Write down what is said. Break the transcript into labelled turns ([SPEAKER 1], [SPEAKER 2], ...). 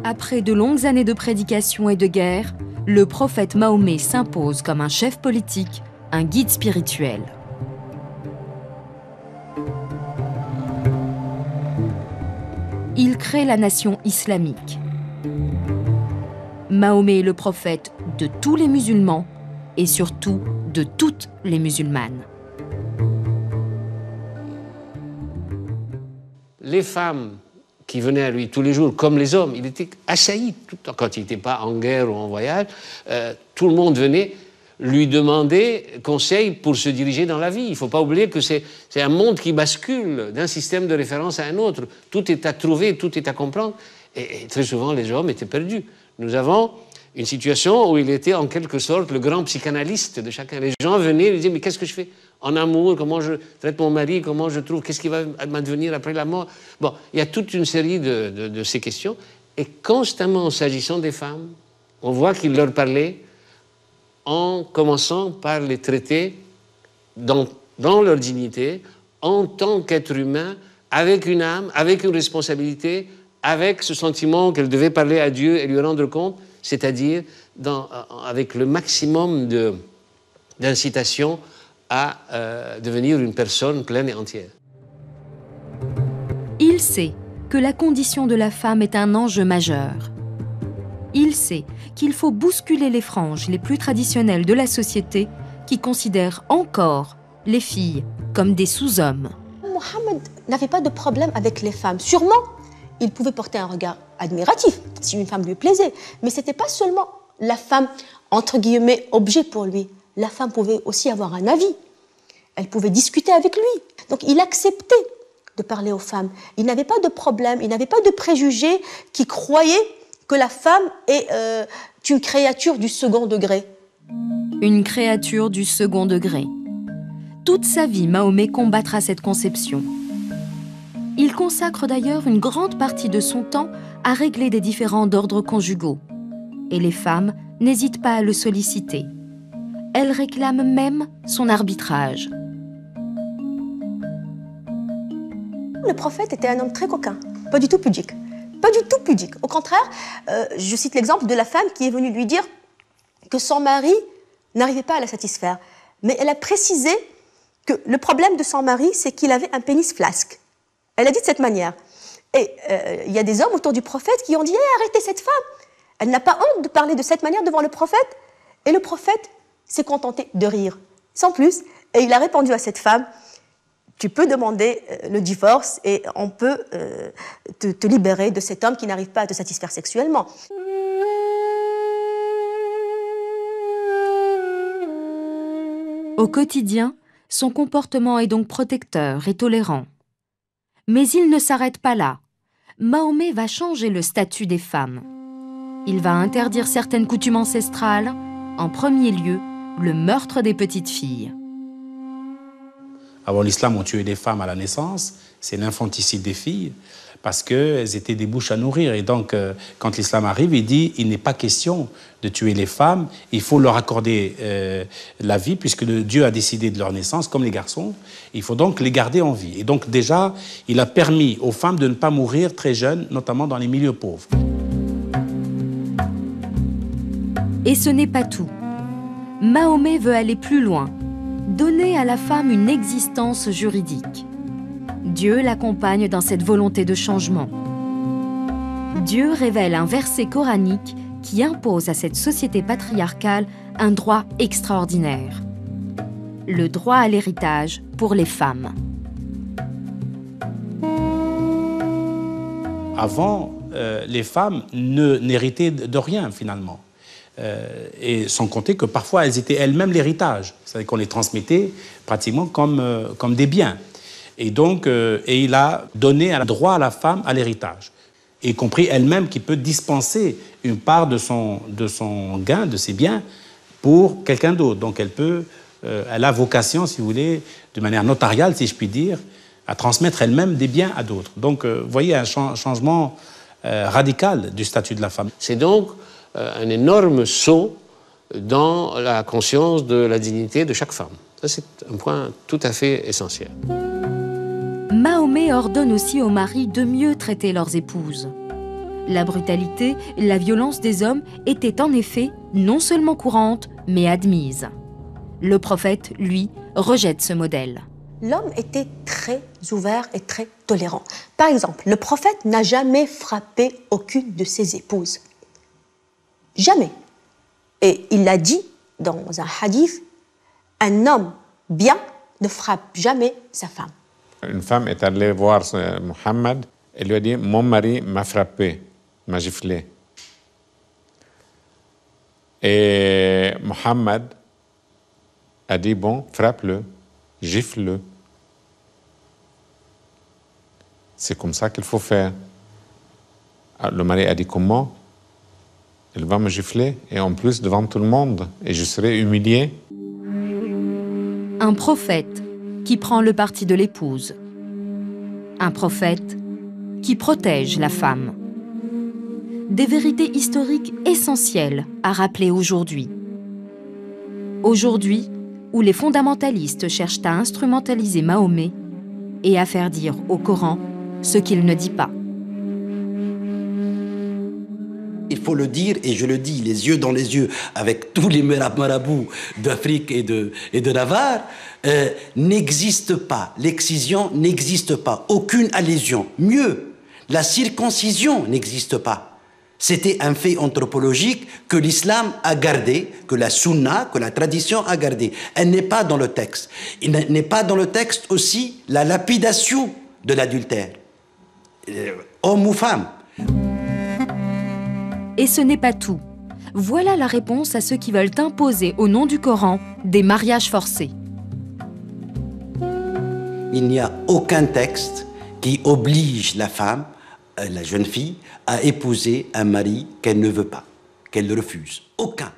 [SPEAKER 1] Après de longues années de prédication et de guerre, le prophète Mahomet s'impose comme un chef politique, un guide spirituel. Il crée la nation islamique. Mahomet est le prophète de tous les musulmans et surtout de toutes les musulmanes.
[SPEAKER 2] Les femmes qui venaient à lui tous les jours, comme les hommes, il était assailli tout le temps. Quand il n'était pas en guerre ou en voyage, tout le monde venait lui demander conseil pour se diriger dans la vie. Il ne faut pas oublier que c'est un monde qui bascule d'un système de référence à un autre. Tout est à trouver, tout est à comprendre. Et très souvent, les hommes étaient perdus. Nous avons une situation où il était en quelque sorte le grand psychanalyste de chacun. Les gens venaient et lui disaient « Mais qu'est-ce que je fais en amour? Comment je traite mon mari? Comment je trouve? Qu'est-ce qui va m'advenir après la mort ?» Bon, il y a toute une série de ces questions. Et constamment, s'agissant des femmes, on voit qu'il leur parlait en commençant par les traiter dans leur dignité, en tant qu'être humain, avec une âme, avec une responsabilité, avec ce sentiment qu'elle devait parler à Dieu et lui rendre compte, c'est-à-dire avec le maximum d'incitation à devenir une personne pleine et entière.
[SPEAKER 1] Il sait que la condition de la femme est un enjeu majeur. Il sait qu'il faut bousculer les franges les plus traditionnelles de la société qui considèrent encore les filles comme des sous-hommes.
[SPEAKER 3] Mohammed n'avait pas de problème avec les femmes. Sûrement, il pouvait porter un regard admiratif si une femme lui plaisait. Mais ce n'était pas seulement la femme, entre guillemets, objet pour lui. La femme pouvait aussi avoir un avis. Elle pouvait discuter avec lui. Donc il acceptait de parler aux femmes. Il n'avait pas de problème, il n'avait pas de préjugés qui croyaient que la femme est une créature du second degré.
[SPEAKER 1] Une créature du second degré. Toute sa vie, Mahomet combattra cette conception. Il consacre d'ailleurs une grande partie de son temps à régler des différends d'ordre conjugaux. Et les femmes n'hésitent pas à le solliciter. Elles réclament même son arbitrage.
[SPEAKER 3] Le prophète était un homme très coquin, pas du tout pudique. Pas du tout pudique. Au contraire, je cite l'exemple de la femme qui est venue lui dire que son mari n'arrivait pas à la satisfaire. Mais elle a précisé que le problème de son mari, c'est qu'il avait un pénis flasque. Elle a dit de cette manière. Et il y a des hommes autour du prophète qui ont dit hey, « Arrêtez cette femme !» Elle n'a pas honte de parler de cette manière devant le prophète. Et le prophète s'est contenté de rire, sans plus. Et il a répondu à cette femme « Tu peux demander le divorce et on peut te libérer de cet homme qui n'arrive pas à te satisfaire sexuellement. »
[SPEAKER 1] Au quotidien, son comportement est donc protecteur et tolérant. Mais il ne s'arrête pas là. Mahomet va changer le statut des femmes. Il va interdire certaines coutumes ancestrales, en premier lieu, le meurtre des petites filles.
[SPEAKER 4] Avant l'islam, on tuait les femmes à la naissance, c'est l'infanticide des filles, parce qu'elles étaient des bouches à nourrir. Et donc, quand l'islam arrive, il dit il n'est pas question de tuer les femmes, il faut leur accorder la vie, puisque Dieu a décidé de leur naissance, comme les garçons, il faut donc les garder en vie. Et donc déjà, il a permis aux femmes de ne pas mourir très jeunes, notamment dans les milieux pauvres.
[SPEAKER 1] Et ce n'est pas tout. Mahomet veut aller plus loin, donner à la femme une existence juridique. Dieu l'accompagne dans cette volonté de changement. Dieu révèle un verset coranique qui impose à cette société patriarcale un droit extraordinaire. Le droit à l'héritage pour les femmes.
[SPEAKER 4] Avant, les femmes n'héritaient de rien, finalement. Et sans compter que parfois elles étaient elles-mêmes l'héritage, c'est-à-dire qu'on les transmettait pratiquement comme des biens. Et donc, et il a donné un droit à la femme à l'héritage, y compris elle-même qui peut dispenser une part de son gain, de ses biens, pour quelqu'un d'autre. Donc elle a vocation, si vous voulez, de manière notariale, si je puis dire, à transmettre elle-même des biens à d'autres. Donc, vous voyez un changement radical du statut de la femme.
[SPEAKER 2] C'est donc un énorme saut dans la conscience de la dignité de chaque femme. Ça, c'est un point tout à fait essentiel.
[SPEAKER 1] Mahomet ordonne aussi aux maris de mieux traiter leurs épouses. La brutalité, la violence des hommes étaient en effet non seulement courantes, mais admises. Le prophète, lui, rejette ce modèle.
[SPEAKER 3] L'homme était très ouvert et très tolérant. Par exemple, le prophète n'a jamais frappé aucune de ses épouses. Jamais. Et il l'a dit dans un hadith, un homme bien ne frappe jamais sa femme.
[SPEAKER 5] Une femme est allée voir Mohammed et lui a dit « Mon mari m'a frappé, m'a giflé. » Et Mohammed a dit « Bon, frappe-le, gifle-le. » C'est comme ça qu'il faut faire. Alors, le mari a dit « Comment ? Elle va me gifler, et en plus devant tout le monde, et je serai humilié. »
[SPEAKER 1] Un prophète qui prend le parti de l'épouse. Un prophète qui protège la femme. Des vérités historiques essentielles à rappeler aujourd'hui. Aujourd'hui, où les fondamentalistes cherchent à instrumentaliser Mahomet et à faire dire au Coran ce qu'il ne dit pas.
[SPEAKER 6] Il faut le dire, et je le dis les yeux dans les yeux avec tous les marabouts d'Afrique et de Navarre, n'existe pas, l'excision n'existe pas, aucune allusion. Mieux, la circoncision n'existe pas. C'était un fait anthropologique que l'islam a gardé, que la sunna, que la tradition a gardé. Elle n'est pas dans le texte. Il n'est pas dans le texte aussi la lapidation de l'adultère, homme ou femme.
[SPEAKER 1] Et ce n'est pas tout. Voilà la réponse à ceux qui veulent imposer au nom du Coran des mariages forcés.
[SPEAKER 6] Il n'y a aucun texte qui oblige la femme, la jeune fille, à épouser un mari qu'elle ne veut pas, qu'elle refuse. Aucun.